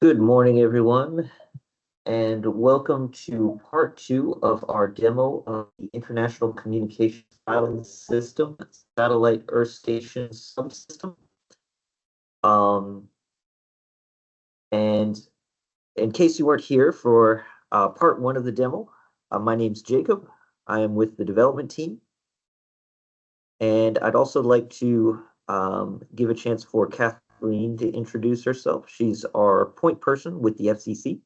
Good morning, everyone, and welcome to part two of our demo of the International Communications Filing System Satellite Earth Station Subsystem. Um, and in case you weren't here for part one of the demo, my name's Jacob. I am with the development team, and I'd also like to give a chance for Kathleen to introduce herself. She's our point person with the FCC.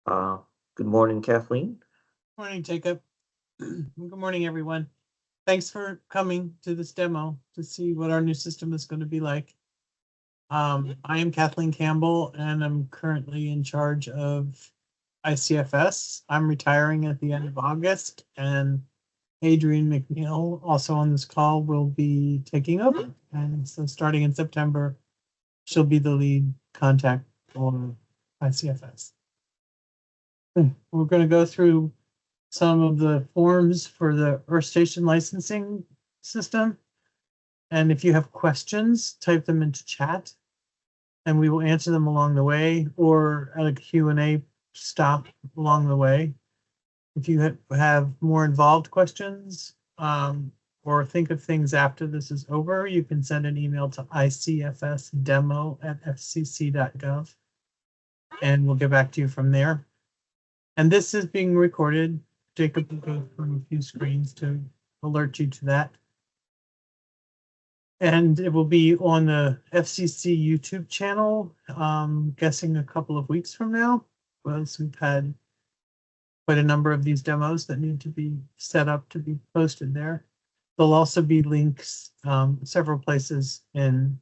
Uh, Good morning, Kathleen. Morning, Jacob. Good morning, everyone. Thanks for coming to this demo to see what our new system is going to be like. I am Kathleen Campbell, and I'm currently in charge of ICFS. I'm retiring at the end of August, and Adrienne McNeil, also on this call, will be taking over. And so starting in September, she'll be the lead contact for ICFS. We're going to go through some of the forms for the Earth Station licensing system. And if you have questions, type them into chat and we will answer them along the way or at a Q&A stop along the way. If you have more involved questions or think of things after this is over, you can send an email to icfsdemo@fcc.gov and we'll get back to you from there. And this is being recorded. Jacob will go through a few screens to alert you to that. And it will be on the FCC YouTube channel, guessing a couple of weeks from now, because we've had quite a number of these demos that need to be set up to be posted there. There'll also be links several places in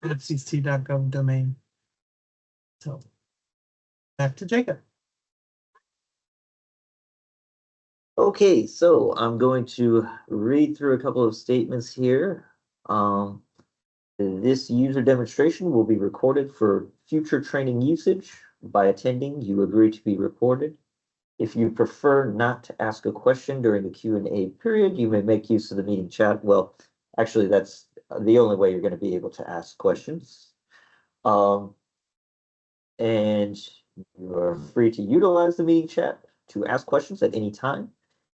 the fcc.gov domain. So back to Jacob. Okay, so I'm going to read through a couple of statements here. This user demonstration will be recorded for future training usage. By attending, you agree to be recorded. If you prefer not to ask a question during the Q&A period, you may make use of the meeting chat. Well, actually, that's the only way you're going to be able to ask questions. And you are free to utilize the meeting chat to ask questions at any time.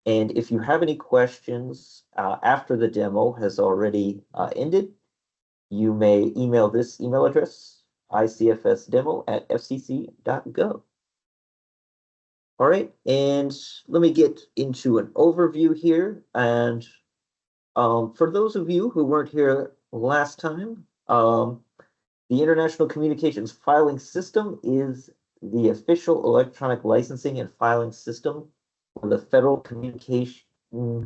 And if you have any questions after the demo has already ended, you may email this email address, icfsdemo@fcc.gov. All right, and let me get into an overview here. And for those of you who weren't here last time, the International Communications Filing System is the official electronic licensing and filing system for the Federal Communication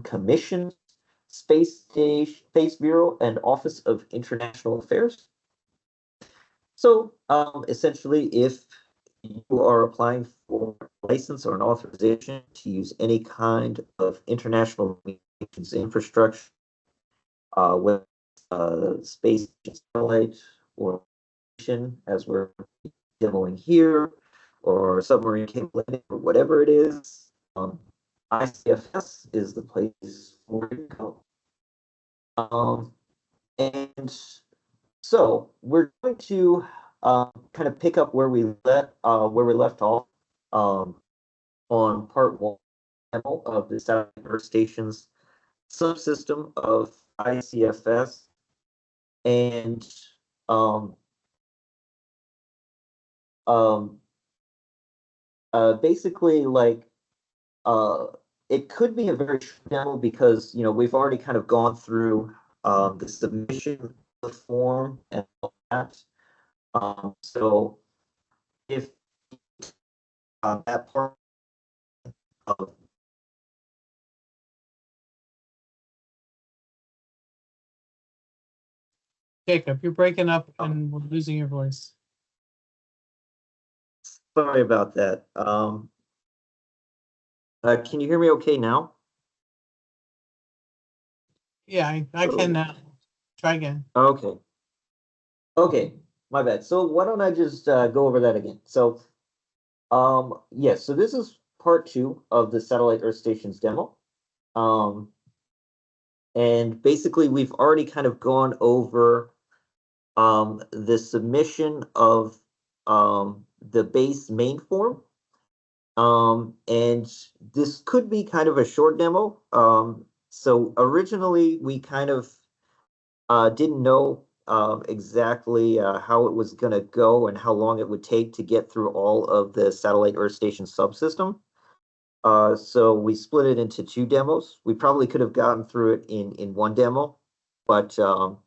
Commission, Space Bureau, and Office of International Affairs. So essentially, if you are applying for a license or an authorization to use any kind of international communications infrastructure, with space satellite or as we're demoing here, or submarine cable or whatever it is, ICFS is the place for you to go. And so we're going to kind of pick up where we left off on part one of the Satellite Earth Station's subsystem of ICFS, and basically, like, it could be a very short demo because we've already kind of gone through the submission of the form and all that. So if that part of Jacob, you're breaking up and we're losing your voice. sorry about that. Can you hear me okay now? Yeah, I can now. Try again. Okay. Okay, my bad. So why don't I just go over that again? So, yes, so this is part two of the Satellite Earth Station's demo. And basically we've already kind of gone over the submission of the base main form. And this could be kind of a short demo. So originally we kind of didn't know exactly how it was going to go and how long it would take to get through all of the satellite Earth station subsystem. So we split it into two demos. We probably could have gotten through it in one demo, but um,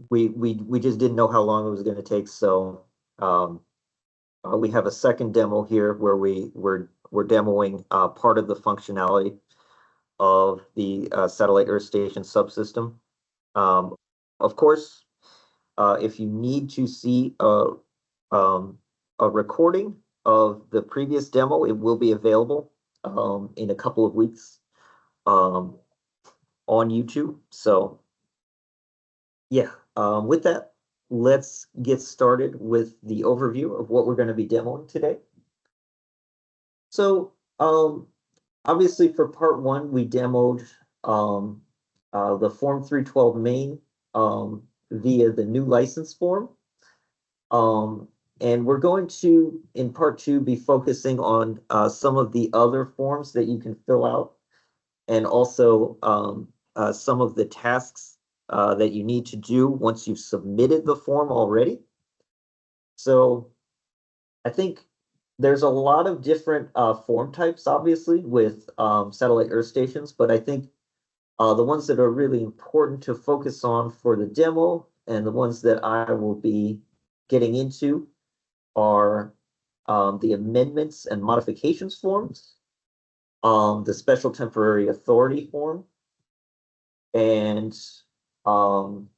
we just didn't know how long it was going to take. So um, we have a second demo here where we're demoing part of the functionality of the satellite Earth station subsystem. Um, of course, if you need to see um, a recording of the previous demo, it will be available in a couple of weeks um, on YouTube. So yeah, with that, let's get started with the overview of what we're going to be demoing today. So obviously for part one, we demoed um, the Form 312 main via the new license form. And we're going to, in part two, be focusing on some of the other forms that you can fill out and also some of the tasks that you need to do once you've submitted the form already. So I think there's a lot of different form types, obviously, with satellite Earth stations, but I think the ones that are really important to focus on for the demo and the ones that I will be getting into are the amendments and modifications forms, the special temporary authority form, and um,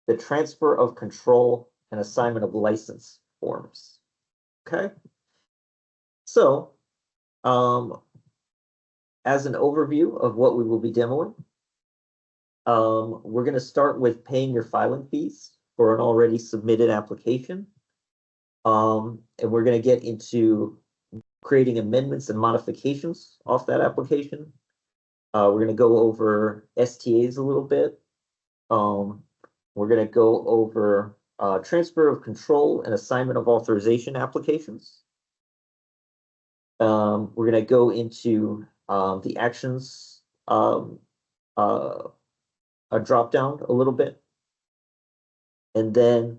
the transfer of control and assignment of license forms. Okay. So as an overview of what we will be demoing, we're going to start with paying your filing fees for an already submitted application. And we're going to get into creating amendments and modifications off that application. We're going to go over STAs a little bit. We're going to go over transfer of control and assignment of authorization applications. We're going to go into the actions a drop down a little bit. And then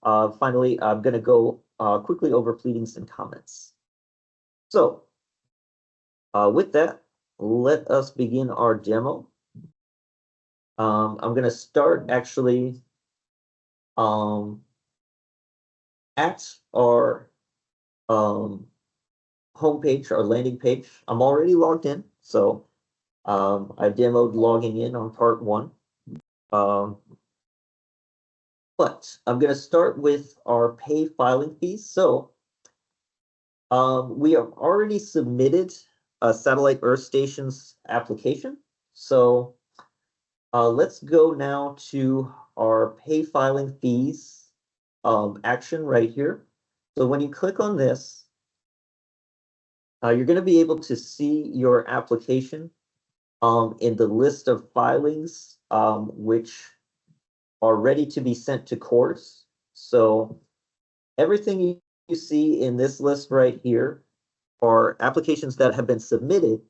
finally, I'm going to go quickly over pleadings and comments. So with that, let us begin our demo. I'm going to start actually at our homepage, our landing page. I'm already logged in, so I demoed logging in on part one. But I'm going to start with our pay filing fees. So we have already submitted a satellite Earth stations application. So let's go now to our pay filing fees action right here. So when you click on this, you're going to be able to see your application in the list of filings which are ready to be sent to courts. So everything you see in this list right here are applications that have been submitted,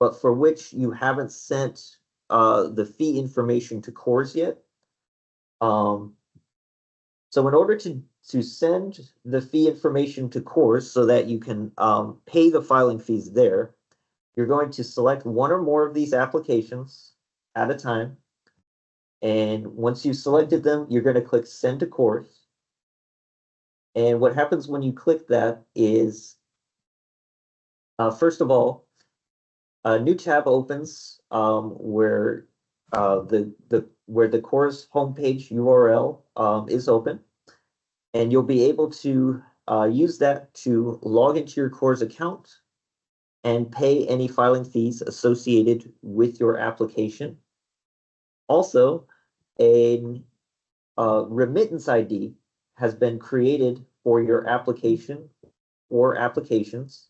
but for which you haven't sent the fee information to CORS yet. So in order to send the fee information to CORS so that you can pay the filing fees there, you're going to select one or more of these applications at a time. And once you've selected them, you're going to click Send to CORS. And what happens when you click that is, first of all, a new tab opens where the CORS homepage URL is open, and you'll be able to use that to log into your CORS account and pay any filing fees associated with your application. Also, a remittance ID has been created for your application or applications.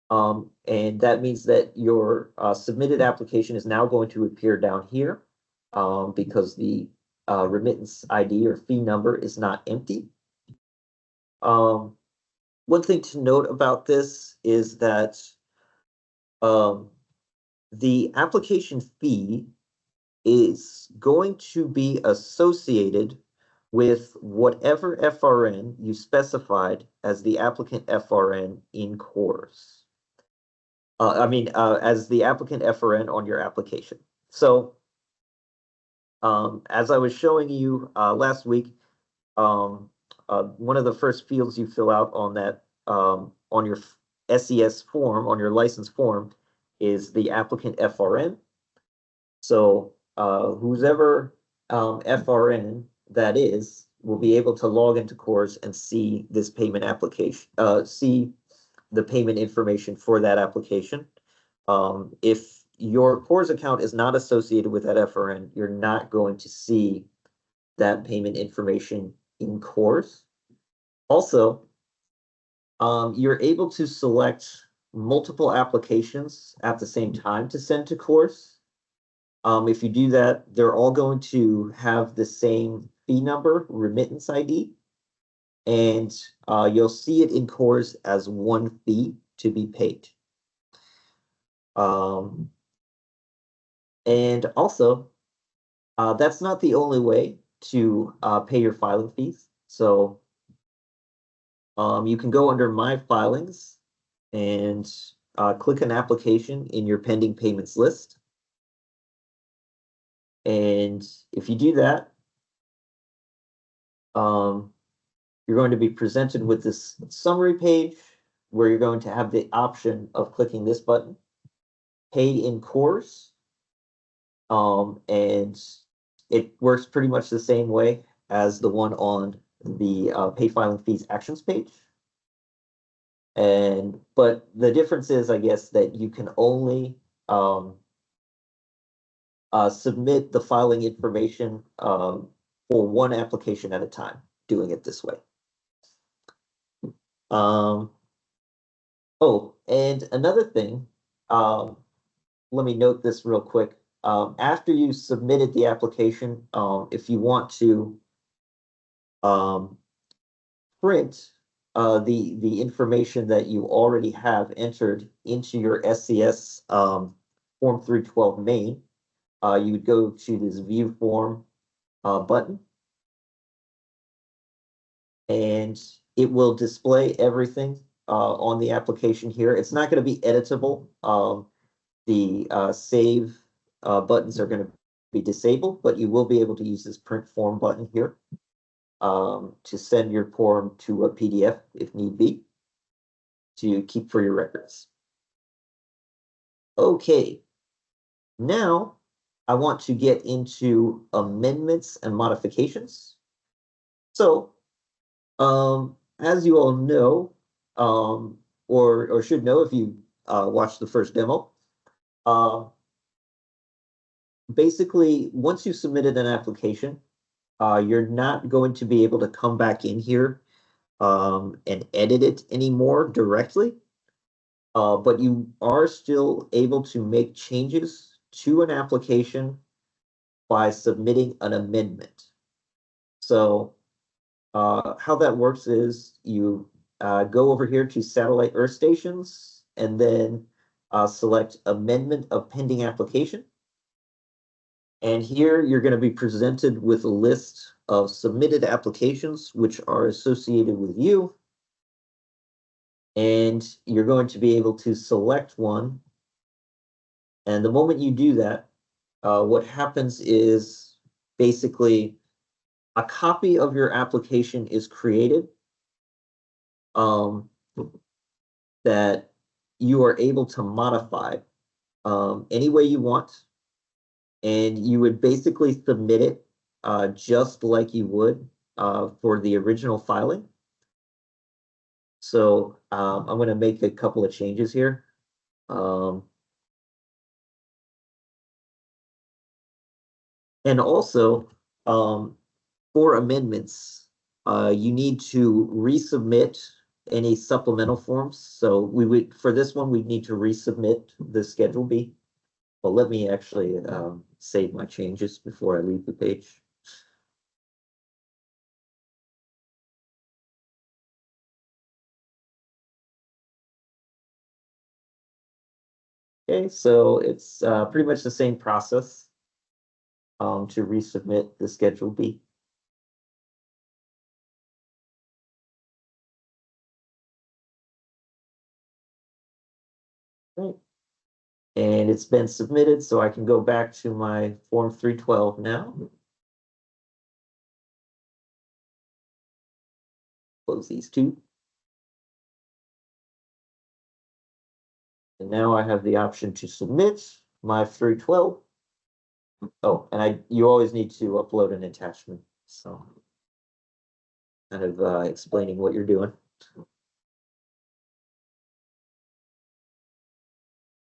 And that means that your submitted application is now going to appear down here because the remittance ID or fee number is not empty. One thing to note about this is that um, the application fee is going to be associated with whatever FRN you specified as the applicant FRN in course. As the applicant FRN on your application. So, as I was showing you last week, um, one of the first fields you fill out on that on your SES form, on your license form, is the applicant FRN. So who's ever FRN that is will be able to log into CORS and see this payment application, see the payment information for that application. If your CORS account is not associated with that FRN, you're not going to see that payment information in CORS. Also, you're able to select multiple applications at the same time to send to CORS. If you do that, they're all going to have the same fee number, remittance ID, and you'll see it in CORS as one fee to be paid. And also, that's not the only way to pay your filing fees. So you can go under My Filings and click an application in your pending payments list. And if you do that, you're going to be presented with this summary page where you're going to have the option of clicking this button, Paid in Course. And it works pretty much the same way as the one on the Pay Filing Fees Actions page. But the difference is, I guess, that you can only submit the filing information for one application at a time, doing it this way. Oh, and another thing, let me note this real quick. After you submitted the application, if you want to print the information that you already have entered into your SCS Form 312 main, you would go to this View Form button, and it will display everything on the application here. It's not going to be editable. The save buttons are going to be disabled, but you will be able to use this print form button here to send your form to a PDF if need be to keep for your records. Okay, now I want to get into amendments and modifications. So, as you all know, or should know if you watched the first demo, basically, once you submitted an application, you're not going to be able to come back in here and edit it anymore directly. But you are still able to make changes to an application by submitting an amendment. So how that works is you go over here to Satellite Earth Stations and then select Amendment of Pending Application. And here you're going to be presented with a list of submitted applications which are associated with you. And you're going to be able to select one. And the moment you do that, what happens is basically a copy of your application is created that you are able to modify any way you want. And you would basically submit it just like you would for the original filing. So I'm going to make a couple of changes here. And also, for amendments, you need to resubmit any supplemental forms. So we would, for this one, we need to resubmit the Schedule B. But let me actually save my changes before I leave the page. Okay, so it's pretty much the same process to resubmit the Schedule B. Right. And it's been submitted, so I can go back to my Form 312 now. Close these two. And now I have the option to submit my 312. Oh, and you always need to upload an attachment. So kind of explaining what you're doing.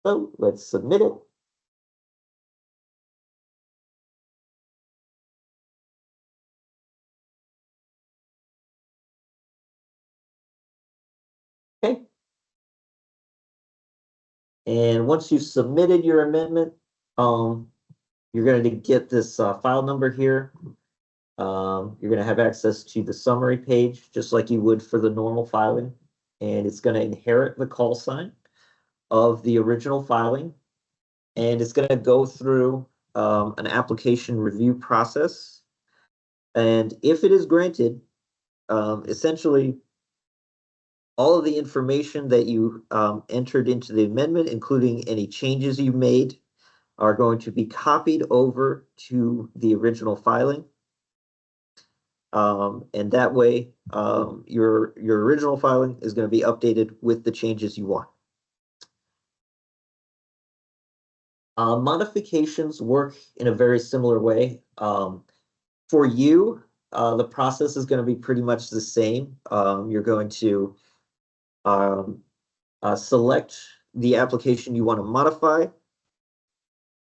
So let's submit it. Okay. And once you've submitted your amendment, you're going to get this file number here. You're going to have access to the summary page, just like you would for the normal filing. And it's going to inherit the call sign of the original filing. And it's going to go through an application review process. And if it is granted, essentially all of the information that you entered into the amendment, including any changes you made, are going to be copied over to the original filing. And that way, your original filing is going to be updated with the changes you want. Modifications work in a very similar way. For you, the process is going to be pretty much the same. You're going to select the application you want to modify,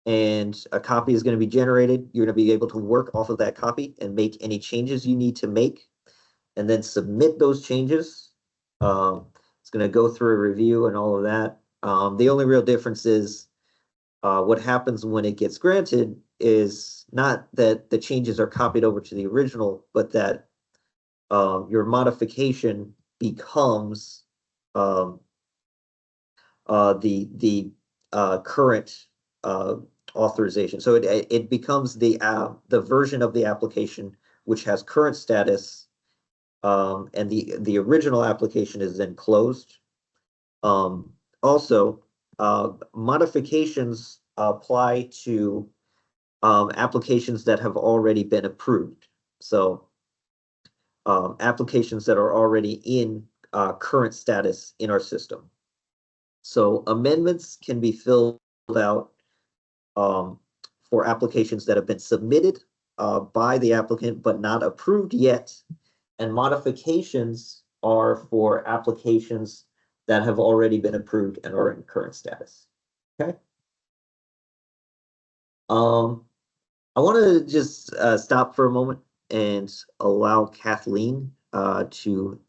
and a copy is going to be generated. You're going to be able to work off of that copy and make any changes you need to make, and then submit those changes. It's going to go through a review and all of that. The only real difference is what happens when it gets granted is not that the changes are copied over to the original, but that your modification becomes the current authorization. So it becomes the version of the application which has current status, and the original application is then closed. Also, modifications apply to applications that have already been approved. So applications that are already in current status in our system. So amendments can be filled out for applications that have been submitted by the applicant but not approved yet, and modifications are for applications that have already been approved and are in current status. Okay. I want to just stop for a moment and allow Kathleen to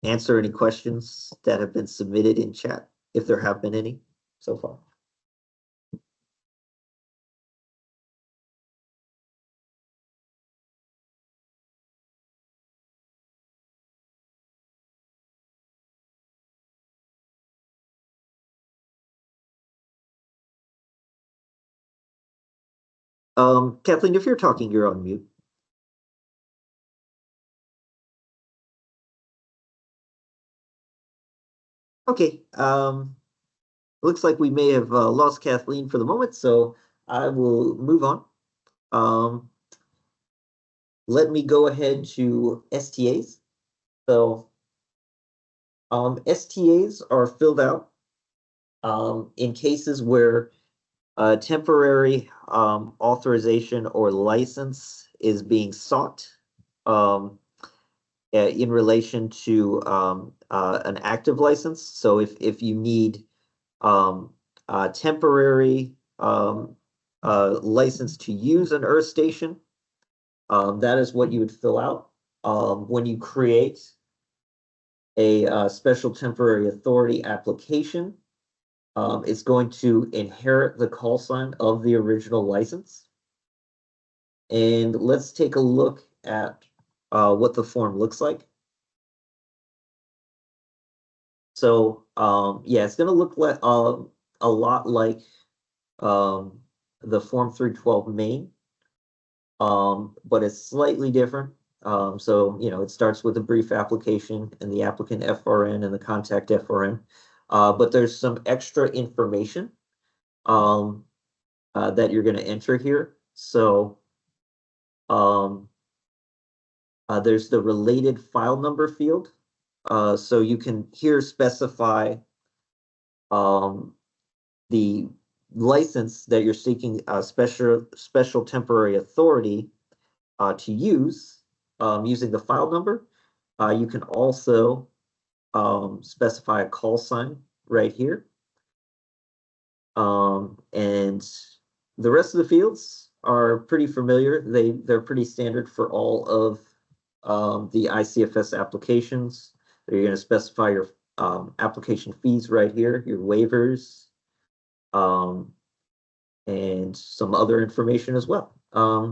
answer any questions that have been submitted in chat, if there have been any so far. Kathleen, if you're talking, you're on mute. Okay. Looks like we may have lost Kathleen for the moment, so I will move on. Let me go ahead to STAs. So STAs are filled out in cases where a temporary authorization or license is being sought in relation to an active license. So if you need a temporary license to use an earth station, that is what you would fill out when you create a special temporary authority application. It's going to inherit the call sign of the original license. And let's take a look at what the form looks like. So yeah, it's going to look like a lot like the Form 312 main, but it's slightly different. So, it starts with a brief application and the applicant FRN and the contact FRN. But there's some extra information that you're going to enter here. So there's the related file number field. So you can here specify the license that you're seeking a special temporary authority to use using the file number. You can also specify a call sign right here. And the rest of the fields are pretty familiar. They're pretty standard for all of the ICFS applications. You're going to specify your application fees right here, your waivers, and some other information as well.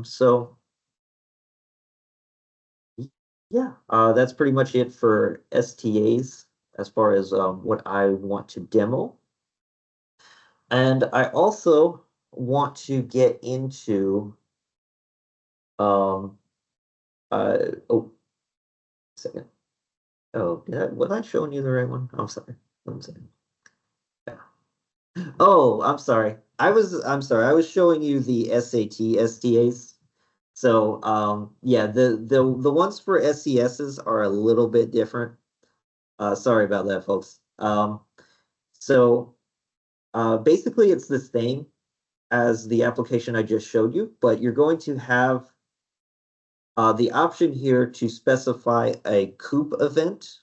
So yeah, that's pretty much it for STAs as far as what I want to demo. And I also want to get into oh, second. Oh, was I showing you the right one? I'm sorry. One second. Yeah. Oh, I'm sorry. I was showing you the SAT STAs. So yeah, the ones for SESs are a little bit different. Sorry about that, folks. So basically it's the same as the application I just showed you, but you're going to have the option here to specify a COOP event.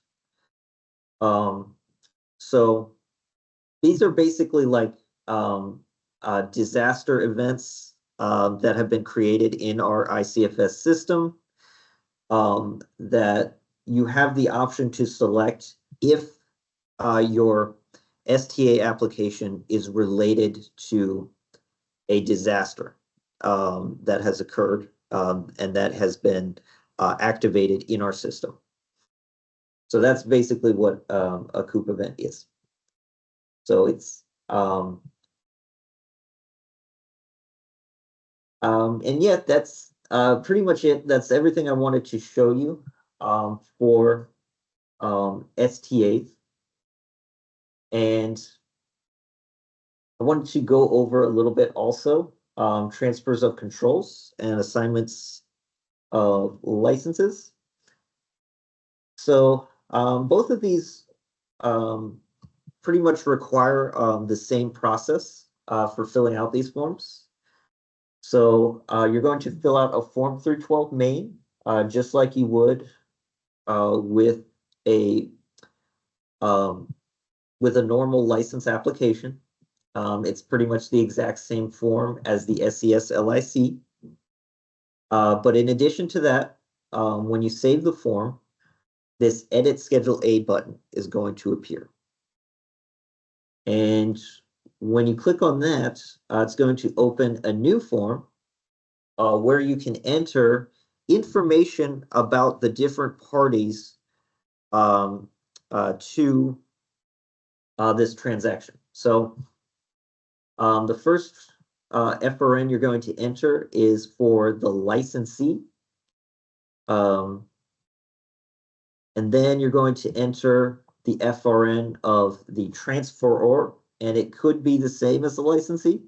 So these are basically like disaster events that have been created in our ICFS system that you have the option to select if your STA application is related to a disaster that has occurred and that has been activated in our system. So that's basically what a COOP event is. So it's and yeah, that's pretty much it. That's everything I wanted to show you for STAs. And I wanted to go over a little bit also transfers of controls and assignments of licenses. So both of these pretty much require the same process for filling out these forms. So you're going to fill out a Form 312 main, just like you would with a normal license application. It's pretty much the exact same form as the SES LIC. But in addition to that, when you save the form, this Edit Schedule A button is going to appear. And when you click on that, it's going to open a new form where you can enter information about the different parties to this transaction. So the first FRN you're going to enter is for the licensee. And then you're going to enter the FRN of the transferor, and it could be the same as the licensee,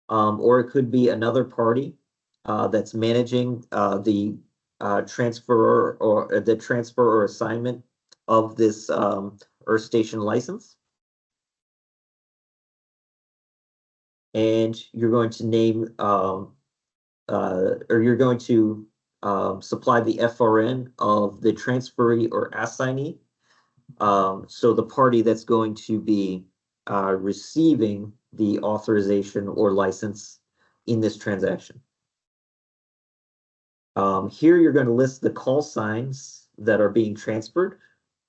or it could be another party that's managing the transfer or the transfer or assignment of this Earth Station license. And you're going to name or you're going to supply the FRN of the transferee or assignee. So the party that's going to be receiving the authorization or license in this transaction. Here you're going to list the call signs that are being transferred.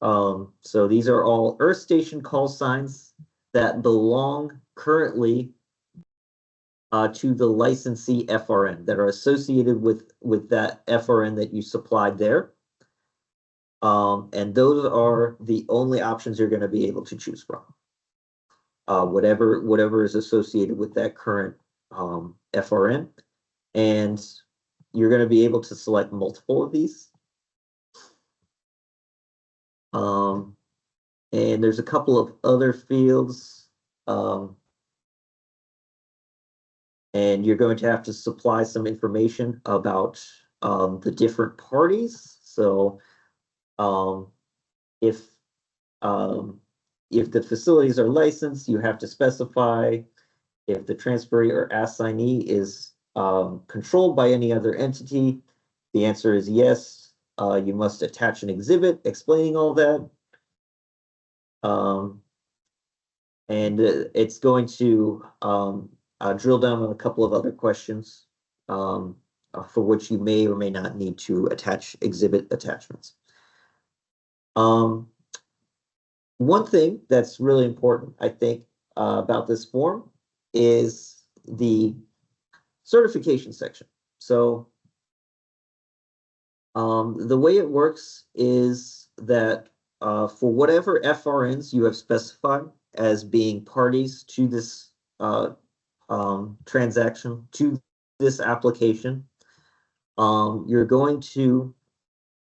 So these are all Earth Station call signs that belong currently to the licensee FRN that are associated with that FRN that you supplied there. And those are the only options you're going to be able to choose from. whatever is associated with that current FRN. And you're going to be able to select multiple of these. And there's a couple of other fields. And you're going to have to supply some information about the different parties. So um, if um, if the facilities are licensed, you have to specify if the transferee or assignee is controlled by any other entity. The answer is yes. You must attach an exhibit explaining all that. And it's going to drill down on a couple of other questions for which you may or may not need to attach exhibit attachments. One thing that's really important, I think, about this form is the certification section. So the way it works is that for whatever FRNs you have specified as being parties to this transaction, to this application, you're going to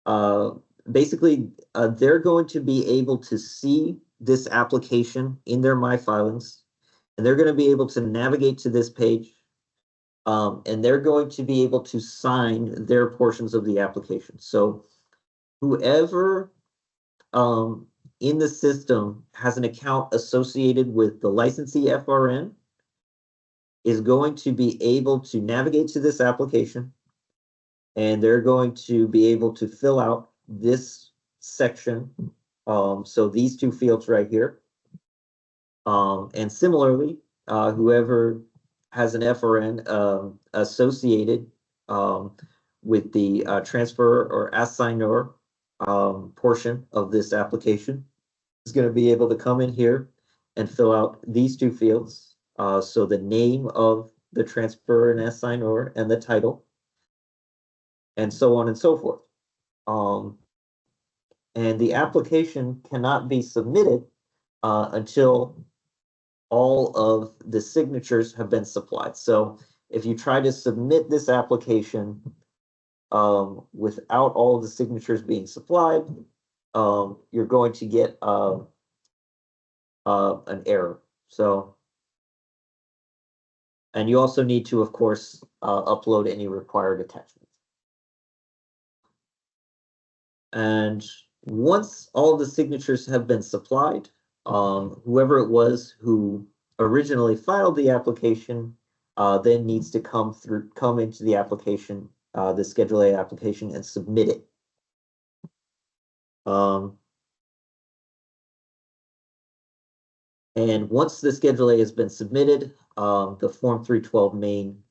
uh, basically they're going to be able to see this application in their My Filings, and they're going to be able to navigate to this page, and they're going to be able to sign their portions of the application. So whoever in the system has an account associated with the licensee FRN is going to be able to navigate to this application, and they're going to be able to fill out this section. So these two fields right here. And similarly, whoever has an FRN associated with the transfer or assignor portion of this application is going to be able to come in here and fill out these two fields. So the name of the transfer and assignor and the title, and so on and so forth. And the application cannot be submitted until all of the signatures have been supplied. So if you try to submit this application without all of the signatures being supplied, you're going to get an error. So, and you also need to, of course, upload any required attachments. And once all the signatures have been supplied, whoever it was who originally filed the application then needs to come into the application, the Schedule A application, and submit it. And once the Schedule A has been submitted, the Form 312 main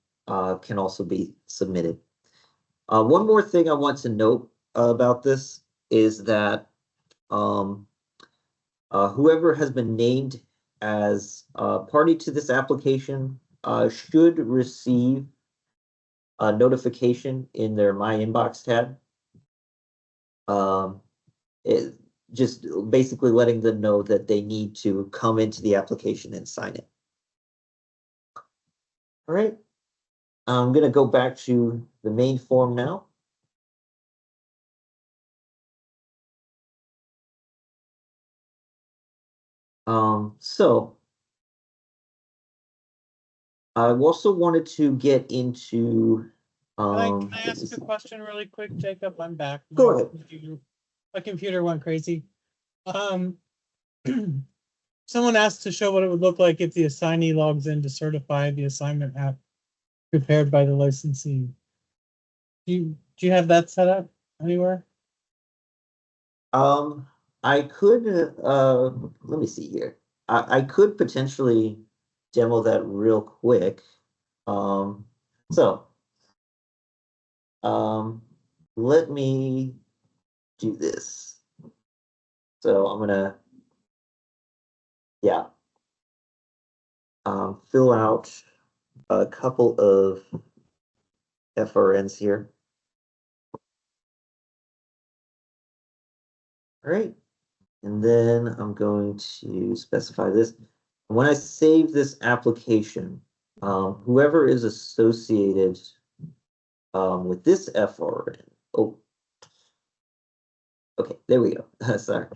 can also be submitted. One more thing I want to note about this is that whoever has been named as party to this application should receive a notification in their My Inbox tab. It, just basically letting them know that they need to come into the application and sign it. All right, I'm going to go back to the main form now. So I also wanted to get into. Can I ask a question really quick, Jacob? I'm back. Go ahead. My computer went crazy. Someone asked to show what it would look like if the assignee logs in to certify the assignment app prepared by the licensee. Do you have that set up anywhere? I could let me see here. I could potentially demo that real quick. So let me do this. So I'm gonna fill out a couple of FRNs here. All right, and then I'm going to specify this. when I save this application, whoever is associated with this FRN, oh, okay, there we go. Sorry.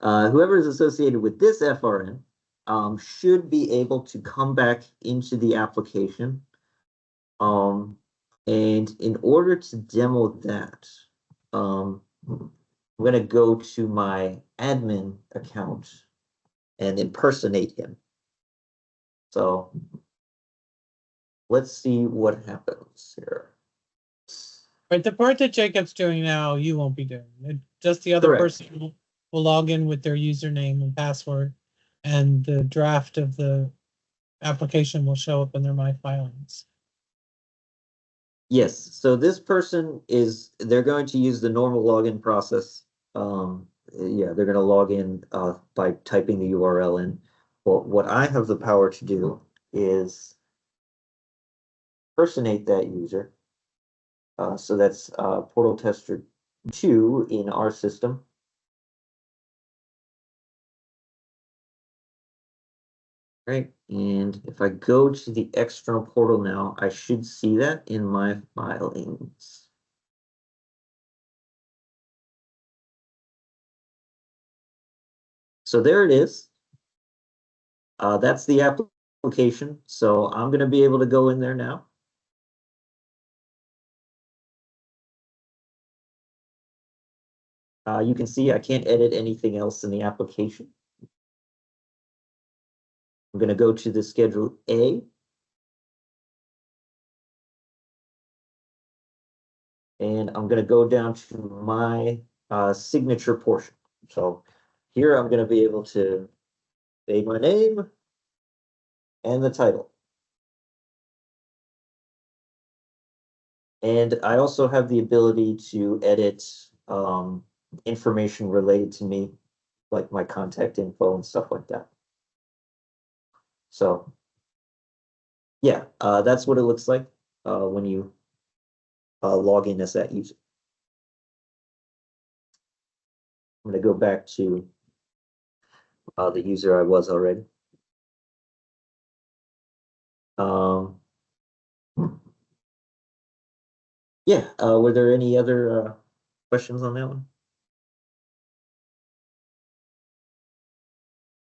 Whoever is associated with this FRN should be able to come back into the application. And in order to demo that, I'm going to go to my admin account and impersonate him. So let's see what happens here. Right, the part that Jacob's doing now, you won't be doing. Just the other Correct. person will log in with their username and password, and the draft of the application will show up in their My Filings. Yes, so this person they're going to use the normal login process. Yeah, they're going to log in by typing the URL in. Well, what I have the power to do is impersonate that user. So that's Portal Tester 2 in our system. Right, and if I go to the external portal now, I should see that in my filings. So there it is. That's the application. So I'm going to be able to go in there now. You can see I can't edit anything else in the application. I'm going to go to the Schedule A. And I'm going to go down to my signature portion. So here I'm going to be able to say my name and the title. And I also have the ability to edit information related to me, like my contact info and stuff like that. So yeah, that's what it looks like when you log in as that user. I'm going to go back to the user I was already. Yeah, were there any other questions on that one?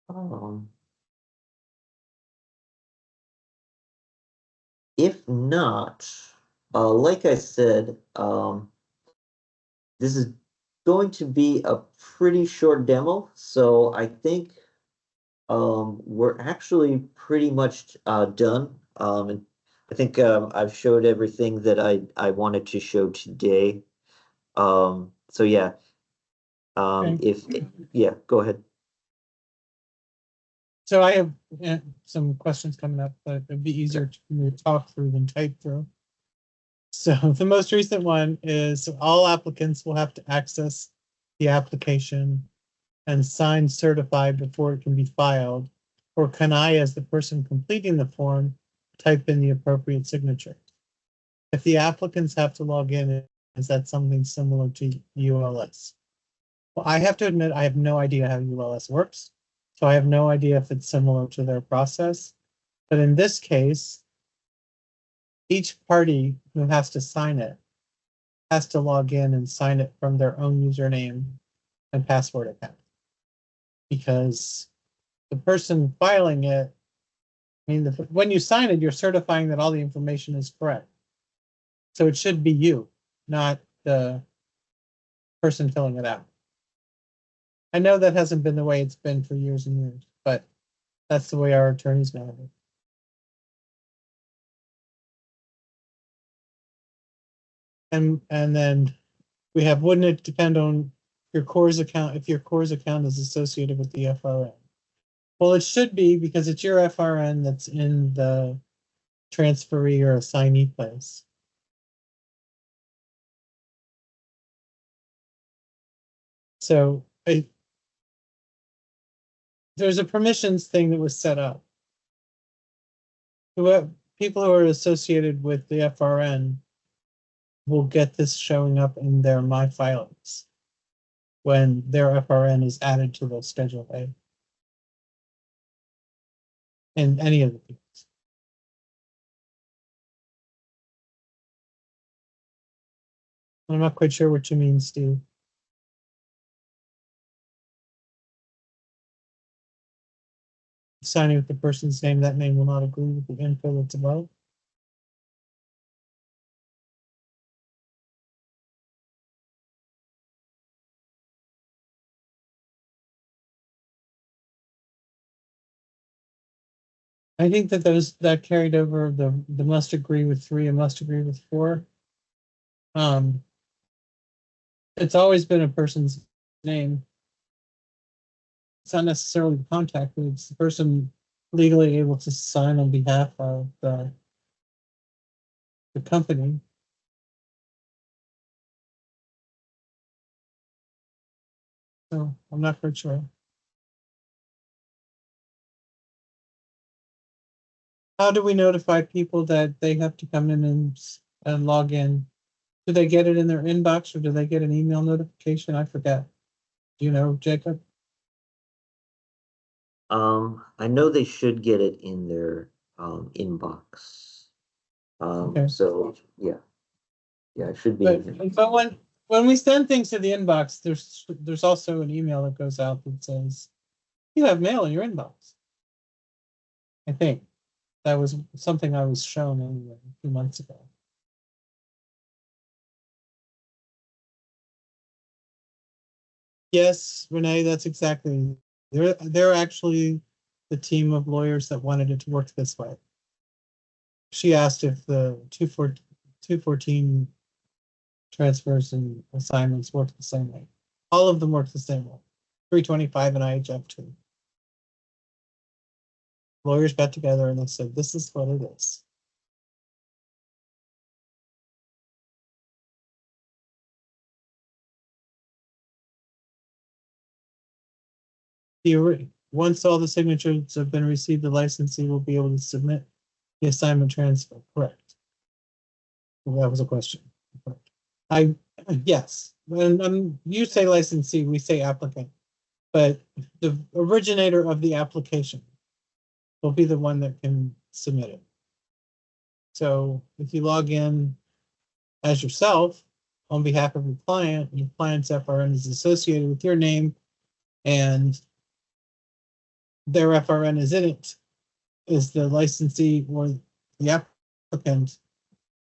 Um, if not, like I said, this is going to be a pretty short demo, so I think we're actually pretty much done. And I think I've showed everything that I wanted to show today. So yeah, Okay. yeah, go ahead. So I have some questions coming up, but it'd be easier to talk through than type through. So the most recent one is all applicants will have to access the application and sign certified before it can be filed, or can I, as the person completing the form, type in the appropriate signature? If the applicants have to log in, is that something similar to ULS? Well, I have to admit, I have no idea how ULS works. So I have no idea if it's similar to their process. But in this case, each party who has to sign it has to log in and sign it from their own username and password account. Because the person filing it, I mean, when you sign it, you're certifying that all the information is correct. So it should be you, not the person filling it out. I know that hasn't been the way it's been for years and years, but that's the way our attorneys manage it. And then we have, wouldn't it depend on your CORS account, if your CORS account is associated with the FRN? Well, it should be, because it's your FRN that's in the transferee or assignee place. So there's a permissions thing that was set up. People who are associated with the FRN will get this showing up in their My Filings when their FRN is added to the Schedule A. in any of the fields. I'm not quite sure what you mean, Steve. Signing with the person's name, that name will not agree with the info that's above. I think that that carried over the must agree with 3 and must agree with 4. It's always been a person's name. It's not necessarily the contact, but it's the person legally able to sign on behalf of the company. So I'm not quite sure. How do we notify people that they have to come in and log in? Do they get it in their inbox or do they get an email notification? I forget. Do you know, Jacob? I know they should get it in their inbox. Okay. So yeah, it should be in there. But when we send things to the inbox, there's also an email that goes out that says you have mail in your inbox. I think that was something I was shown anyway a few months ago. Yes, Renee, that's exactly. They're actually the team of lawyers that wanted it to work this way. She asked if the 214 transfers and assignments work the same way. All of them work the same way. 325 and IHF2. Lawyers got together and they said, this is what it is. Once all the signatures have been received, the licensee will be able to submit the assignment transfer. Correct. Well, that was a question. Correct. Yes. When you say licensee, we say applicant, but the originator of the application will be the one that can submit it. So if you log in as yourself on behalf of your client's FRN is associated with your name, and their FRN is in it, is the licensee or the applicant,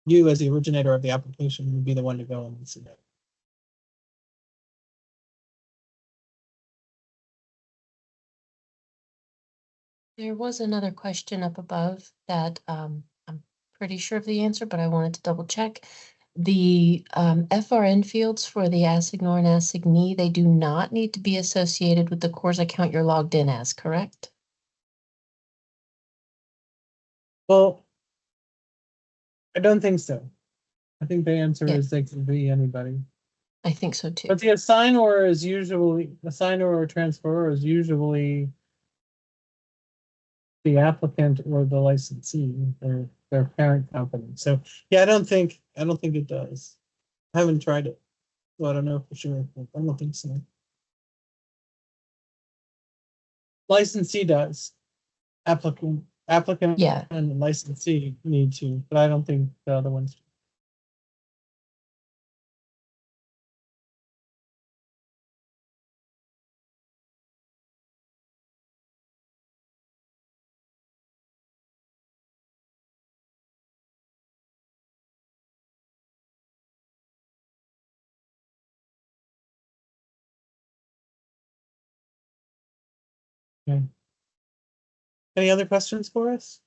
you as the originator of the application would be the one to go and submit. There was another question up above that I'm pretty sure of the answer, but I wanted to double check. The FRN fields for the assignor and assignee, they do not need to be associated with the course account you're logged in as, correct? Well, I don't think so. I think the answer Yeah. is they can be anybody. I think so too. But the assignor or transferor is usually the applicant or the licensee or their parent company. So yeah, I don't think it does. I haven't tried it, so I don't know for sure. I don't think so. Licensee does. Applicant Yeah. and licensee need to, but I don't think the other ones do. Okay. Any other questions for us?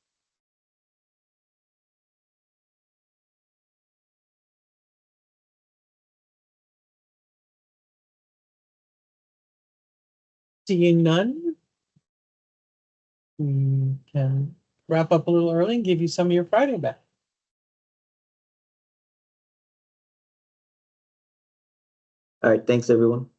Seeing none, we can wrap up a little early and give you some of your Friday back. All right, thanks everyone.